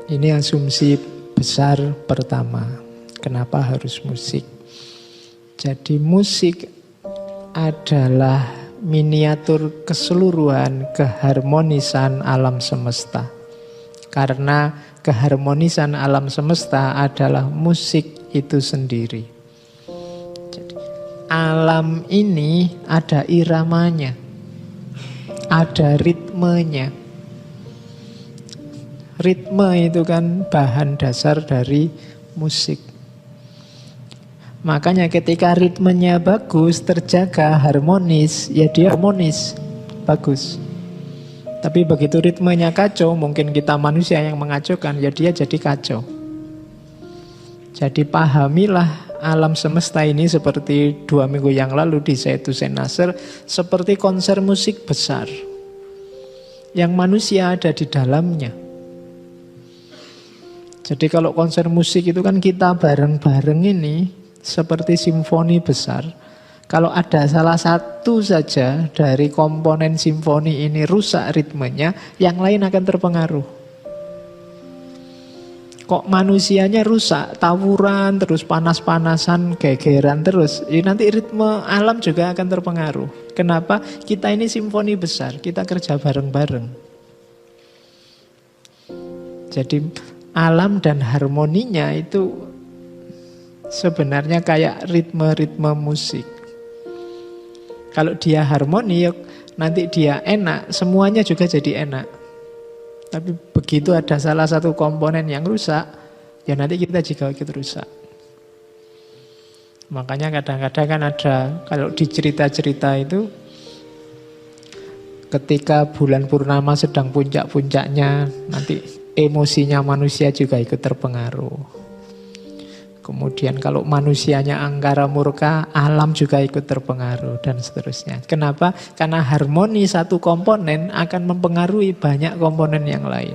Ini asumsi besar pertama. Kenapa harus musik? Jadi musik adalah miniatur keseluruhan keharmonisan alam semesta. Karena keharmonisan alam semesta adalah musik itu sendiri. Jadi, alam ini ada iramanya, ada ritmenya. Ritme itu kan bahan dasar dari musik. Makanya ketika ritmenya bagus, terjaga, harmonis, ya dia harmonis, bagus. Tapi begitu ritmenya kacau, mungkin kita manusia yang mengacaukan, ya dia jadi kacau. Jadi pahamilah alam semesta ini seperti 2 minggu yang lalu di Zaid Hussein Nasr, seperti konser musik besar. Yang manusia ada di dalamnya. Jadi kalau konser musik itu kan kita bareng-bareng ini seperti simfoni besar. Kalau ada salah satu saja dari komponen simfoni ini rusak ritmenya, yang lain akan terpengaruh. Kok manusianya rusak, tawuran, terus panas-panasan, gegeran terus, ya nanti ritme alam juga akan terpengaruh. Kenapa? Kita ini simfoni besar, kita kerja bareng-bareng. Jadi alam dan harmoninya itu sebenarnya kayak ritme-ritme musik. Kalau dia harmoni, nanti dia enak, semuanya juga jadi enak. Tapi begitu ada salah satu komponen yang rusak, ya nanti kita juga ikut rusak. Makanya kadang-kadang kan ada, kalau di cerita-cerita itu, ketika bulan purnama sedang puncak-puncaknya, nanti emosinya manusia juga ikut terpengaruh. Kemudian kalau manusianya angkara murka, alam juga ikut terpengaruh dan seterusnya. Kenapa? Karena harmoni satu komponen akan mempengaruhi banyak komponen yang lain.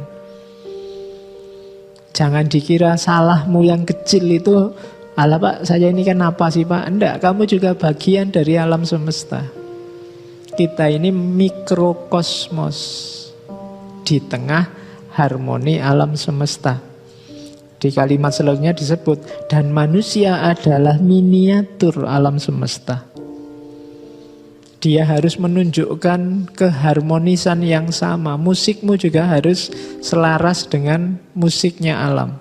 Jangan dikira salahmu yang kecil itu, alah Pak, saya ini kan apa sih Pak? Enggak, kamu juga bagian dari alam semesta. Kita ini mikrokosmos di tengah harmoni alam semesta. Di kalimat selanjutnya disebut, dan manusia adalah miniatur alam semesta. Dia harus menunjukkan keharmonisan yang sama. Musikmu juga harus selaras dengan musiknya alam.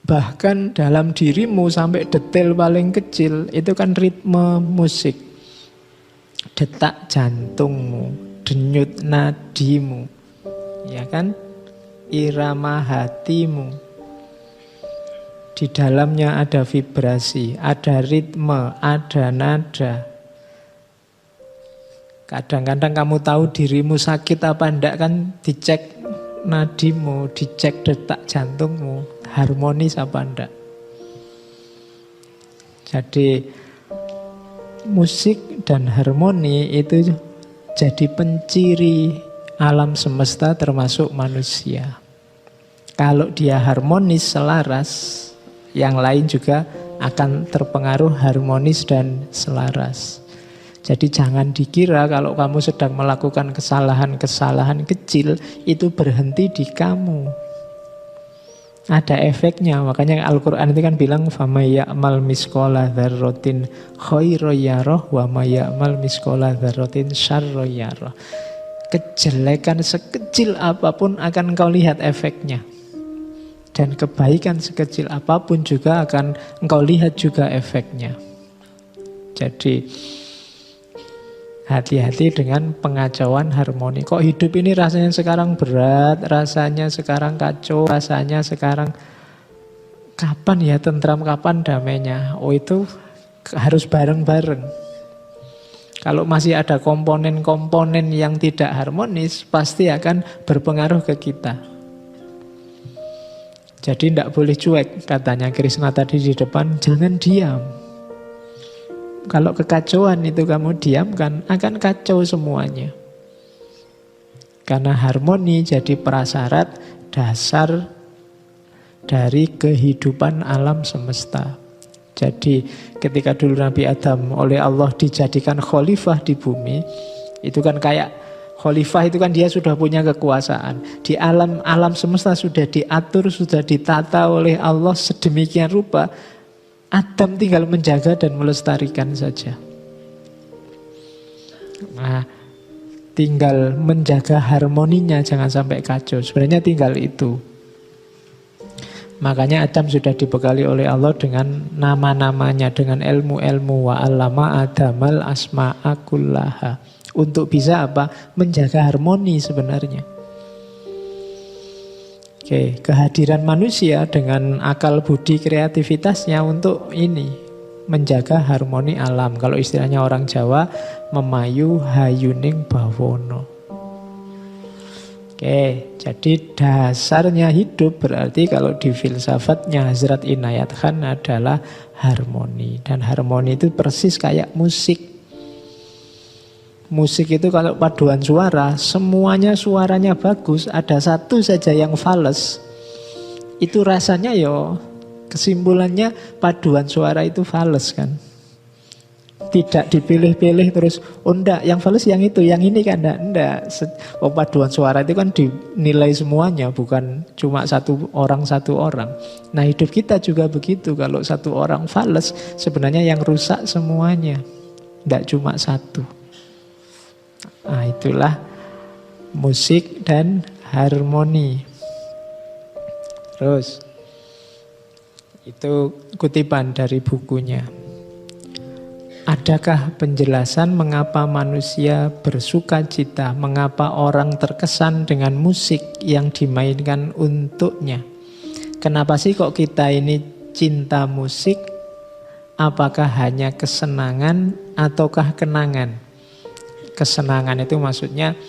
Bahkan dalam dirimu sampai detail paling kecil, itu kan ritme musik. Detak jantungmu, denyut nadimu, ya kan? Irama hatimu. Di dalamnya ada vibrasi, ada ritme, ada nada. Kadang-kadang kamu tahu dirimu sakit apa enggak kan dicek nadimu, dicek detak jantungmu, harmonis apa enggak. Jadi musik dan harmoni itu jadi penciri alam semesta termasuk manusia. Kalau dia harmonis, selaras, yang lain juga akan terpengaruh harmonis dan selaras. Jadi jangan dikira kalau kamu sedang melakukan kesalahan-kesalahan kecil, itu berhenti di kamu. Ada efeknya, makanya Al-Quran itu kan bilang فَمَنْ يَعْمَلْ مِثْقَالَ ذَرَّةٍ خَيْرًا يَرَهُ وَمَنْ يَعْمَلْ مِثْقَالَ ذَرَّةٍ شَرًّا يَرَهُ. Kejelekan sekecil apapun akan engkau lihat efeknya. Dan kebaikan sekecil apapun juga akan engkau lihat juga efeknya. Jadi hati-hati dengan pengacauan harmoni. Kok hidup ini rasanya sekarang berat, rasanya sekarang kacau, rasanya sekarang kapan ya tentram, kapan damainya? Oh itu harus bareng-bareng. Kalau masih ada komponen-komponen yang tidak harmonis, pasti akan berpengaruh ke kita. Jadi tidak boleh cuek, katanya Krishna tadi di depan, jangan diam. Kalau kekacauan itu kamu diamkan, akan kacau semuanya. Karena harmoni jadi prasyarat dasar dari kehidupan alam semesta. Jadi ketika dulu Nabi Adam oleh Allah dijadikan khalifah di bumi, itu kan kayak Khalifah itu kan dia sudah punya kekuasaan. Di alam semesta sudah diatur, sudah ditata oleh Allah sedemikian rupa. Adam tinggal menjaga dan melestarikan saja. Nah, tinggal menjaga harmoninya, jangan sampai kacau. Sebenarnya tinggal itu. Makanya Adam sudah dibekali oleh Allah dengan nama-namanya, dengan ilmu-ilmu. Wa 'allama Adamal asma'a kullaha. Untuk bisa apa? Menjaga harmoni sebenarnya. Oke, kehadiran manusia dengan akal budi kreativitasnya untuk ini, menjaga harmoni alam. Kalau istilahnya orang Jawa, memayu hayuning bawono. Oke, jadi dasarnya hidup berarti kalau di filsafatnya Hazrat Inayat Khan adalah harmoni. Dan harmoni itu persis kayak musik. Musik itu kalau paduan suara, semuanya suaranya bagus, ada satu saja yang fales. Itu rasanya kesimpulannya paduan suara itu fales kan. Tidak dipilih-pilih terus, enggak, yang fales yang itu, yang ini kan enggak. Paduan suara itu kan dinilai semuanya, bukan cuma satu orang. Nah, hidup kita juga begitu. Kalau satu orang fales, sebenarnya yang rusak semuanya, enggak cuma satu. Nah, itulah musik dan harmoni. Terus itu kutipan dari bukunya. Adakah penjelasan mengapa manusia bersuka cita, mengapa orang terkesan dengan musik yang dimainkan untuknya? Kenapa sih kok kita ini cinta musik? Apakah hanya kesenangan ataukah kenangan? Kesenangan itu maksudnya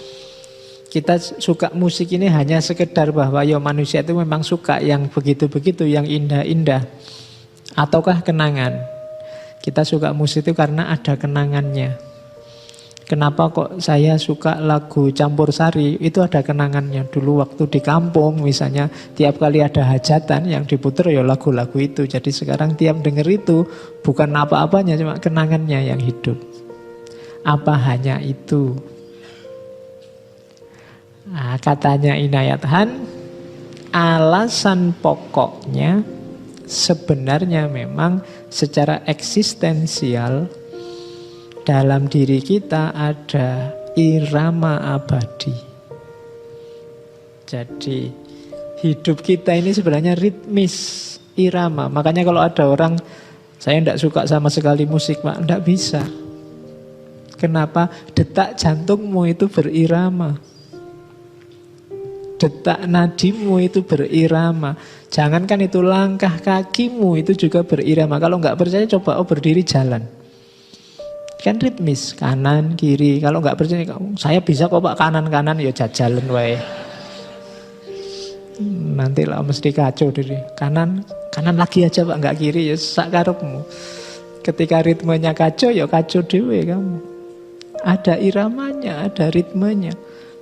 kita suka musik ini hanya sekedar bahwa manusia itu memang suka yang begitu-begitu, yang indah-indah. Ataukah kenangan? Kita suka musik itu karena ada kenangannya. Kenapa kok saya suka lagu Campursari? Itu ada kenangannya. Dulu waktu di kampung misalnya, tiap kali ada hajatan yang diputer lagu-lagu itu. Jadi sekarang tiap denger itu bukan apa-apanya, cuma kenangannya yang hidup. Apa hanya itu? Nah, katanya Inayat Khan, alasan pokoknya sebenarnya memang secara eksistensial dalam diri kita ada irama abadi. Jadi hidup kita ini sebenarnya ritmis, irama. Makanya kalau ada orang, saya tidak suka sama sekali musik, Pak, tidak bisa. Kenapa? Detak jantungmu itu berirama. Detak nadimu itu berirama. Jangankan itu, langkah kakimu itu juga berirama. Kalau nggak percaya coba berdiri jalan. Kan ritmis, kanan, kiri. Kalau nggak percaya, saya bisa kok Pak kanan-kanan, jalan wae. Nanti lah mesti kacau diri. Kanan lagi aja Pak, nggak kiri, sak karepmu. Ketika ritmenya kacau, kacau dewe kamu. Ada iramanya, ada ritmenya.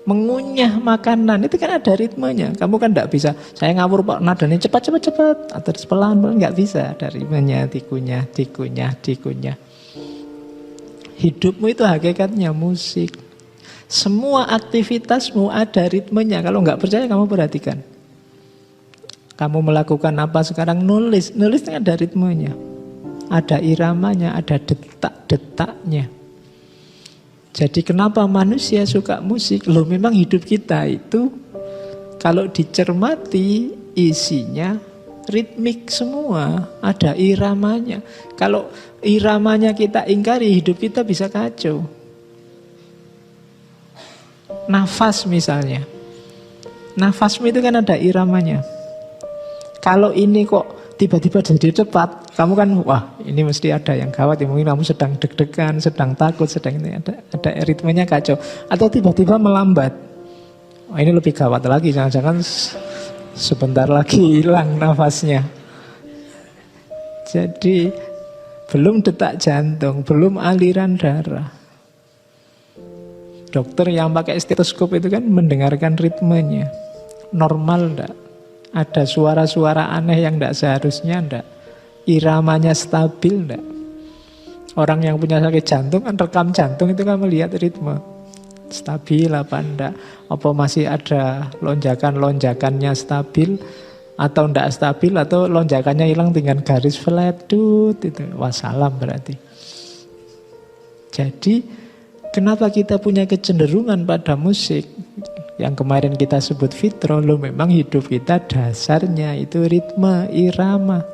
Mengunyah makanan itu kan ada ritmenya. Kamu kan tidak bisa, saya ngawur Pak, nadanya cepat atau pelan, nggak bisa. Ada ritmenya, dikunyah. Hidupmu itu hakikatnya musik. Semua aktivitasmu ada ritmenya. Kalau nggak percaya kamu perhatikan. Kamu melakukan apa sekarang? Nulis ada ritmenya. Ada iramanya, ada detak-detaknya. Jadi kenapa manusia suka musik? Memang hidup kita itu kalau dicermati isinya ritmik semua, ada iramanya. Kalau iramanya kita ingkari, hidup kita bisa kacau. Nafas misalnya. Nafasmu itu kan ada iramanya. Kalau ini kok tiba-tiba jadi cepat, kamu kan wah ini mesti ada yang gawat, mungkin kamu sedang deg-degan, sedang takut, sedang ini ada ritmenya kacau. Atau tiba-tiba melambat, ini lebih gawat lagi, jangan-jangan sebentar lagi hilang nafasnya. Jadi belum detak jantung, belum aliran darah. Dokter yang pakai stetoskop itu kan mendengarkan ritmenya. Normal enggak? Ada suara-suara aneh yang tidak seharusnya, tidak. Iramanya stabil, tidak. Orang yang punya sakit jantung kan rekam jantung itu kan melihat ritme. stabil apa enggak, apa masih ada lonjakan-lonjakannya stabil atau enggak stabil, atau lonjakannya hilang dengan garis flat itu wassalam berarti. Jadi kenapa kita punya kecenderungan pada musik yang kemarin kita sebut fitro, lo memang hidup kita dasarnya itu ritme, irama.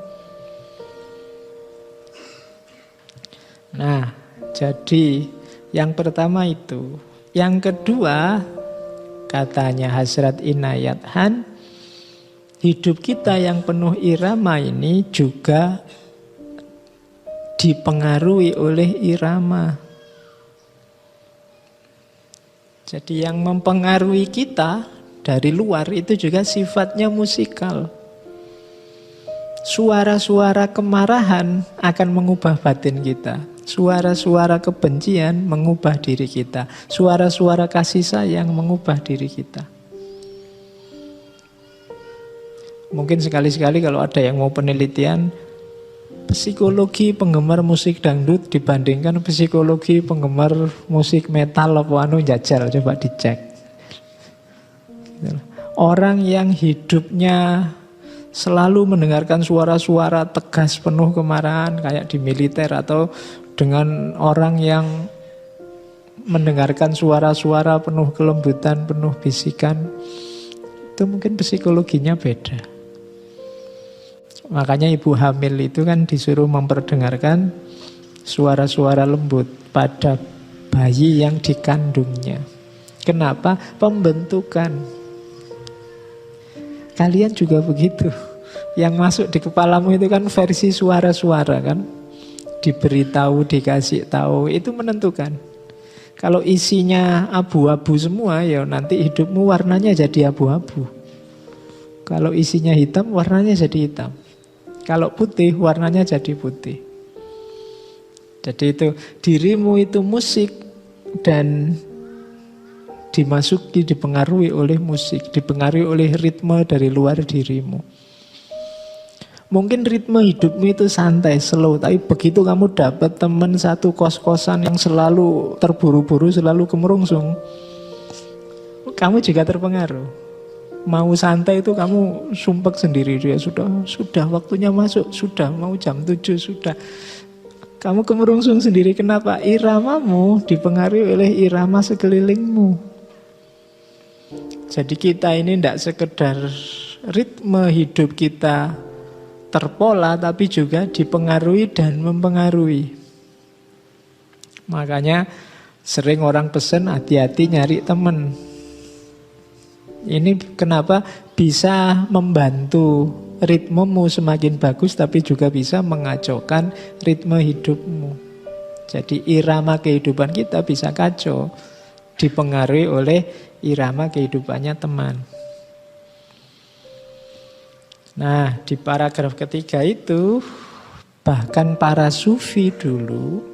Nah, jadi yang pertama itu. Yang kedua, katanya Hasrat Inayat Han, hidup kita yang penuh irama ini juga dipengaruhi oleh irama. Jadi yang mempengaruhi kita dari luar itu juga sifatnya musikal. Suara-suara kemarahan akan mengubah batin kita. Suara-suara kebencian mengubah diri kita. Suara-suara kasih sayang mengubah diri kita. Mungkin sekali-sekali kalau ada yang mau penelitian, psikologi penggemar musik dangdut dibandingkan psikologi penggemar musik metal apa jajal, coba dicek. Orang yang hidupnya selalu mendengarkan suara-suara tegas penuh kemarahan kayak di militer, atau dengan orang yang mendengarkan suara-suara penuh kelembutan, penuh bisikan, itu mungkin psikologinya beda. Makanya ibu hamil itu kan disuruh memperdengarkan suara-suara lembut pada bayi yang dikandungnya. Kenapa? Pembentukan. Kalian juga begitu. Yang masuk di kepalamu itu kan versi suara-suara kan. Diberitahu, dikasih tahu, itu menentukan. Kalau isinya abu-abu semua, ya nanti hidupmu warnanya jadi abu-abu. Kalau isinya hitam, warnanya jadi hitam. Kalau putih, warnanya jadi putih. Jadi itu, dirimu itu musik dan dimasuki, dipengaruhi oleh musik, dipengaruhi oleh ritme dari luar dirimu. Mungkin ritme hidupmu itu santai, slow, tapi begitu kamu dapat teman satu kos-kosan yang selalu terburu-buru, selalu kemerungsung, kamu juga terpengaruh. Mau santai itu kamu sumpek sendiri, dia sudah waktunya masuk, sudah mau jam 7 sudah. Kamu kemerungsung sendiri, kenapa? Iramamu dipengaruhi oleh irama sekelilingmu. Jadi kita ini tidak sekedar ritme hidup kita terpola, tapi juga dipengaruhi dan mempengaruhi. Makanya sering orang pesen hati-hati nyari teman. Ini kenapa bisa membantu ritmemu semakin bagus, tapi juga bisa mengacaukan ritme hidupmu. Jadi irama kehidupan kita bisa kacau, dipengaruhi oleh irama kehidupannya teman. Nah, di paragraf ketiga itu, bahkan para sufi dulu,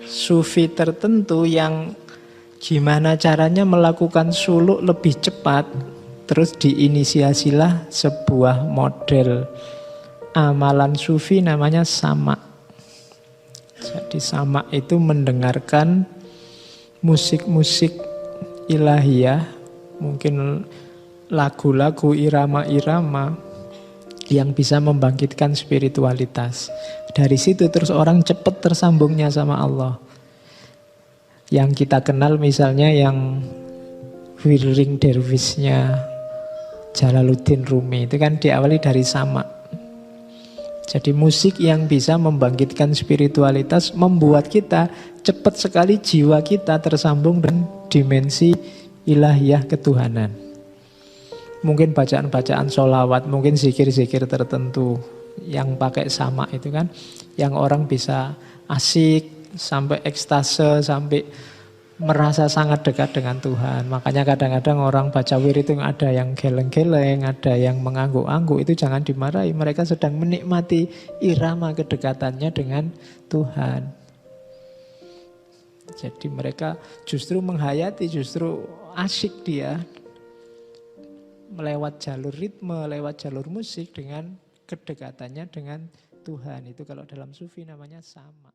sufi tertentu yang gimana caranya melakukan suluk lebih cepat, terus diinisiasilah sebuah model amalan sufi namanya sama. Jadi sama itu mendengarkan musik-musik ilahiyah, mungkin lagu-lagu irama-irama yang bisa membangkitkan spiritualitas. Dari situ terus orang cepat tersambungnya sama Allah. Yang kita kenal misalnya yang Wiring Derwisnya Jalaluddin Rumi, itu kan diawali dari sama. Jadi musik yang bisa membangkitkan spiritualitas membuat kita cepat sekali jiwa kita tersambung dengan dimensi ilahiyah ketuhanan. Mungkin bacaan-bacaan sholawat, mungkin zikir-zikir tertentu yang pakai sama itu kan, yang orang bisa asik, sampai ekstase, sampai merasa sangat dekat dengan Tuhan. Makanya kadang-kadang orang baca wirid itu ada yang geleng-geleng, ada yang mengangguk-angguk, itu jangan dimarahi. Mereka sedang menikmati irama kedekatannya dengan Tuhan. Jadi mereka justru menghayati, justru asyik dia melewat jalur ritme, lewat jalur musik dengan kedekatannya dengan Tuhan. Itu kalau dalam sufi namanya sama.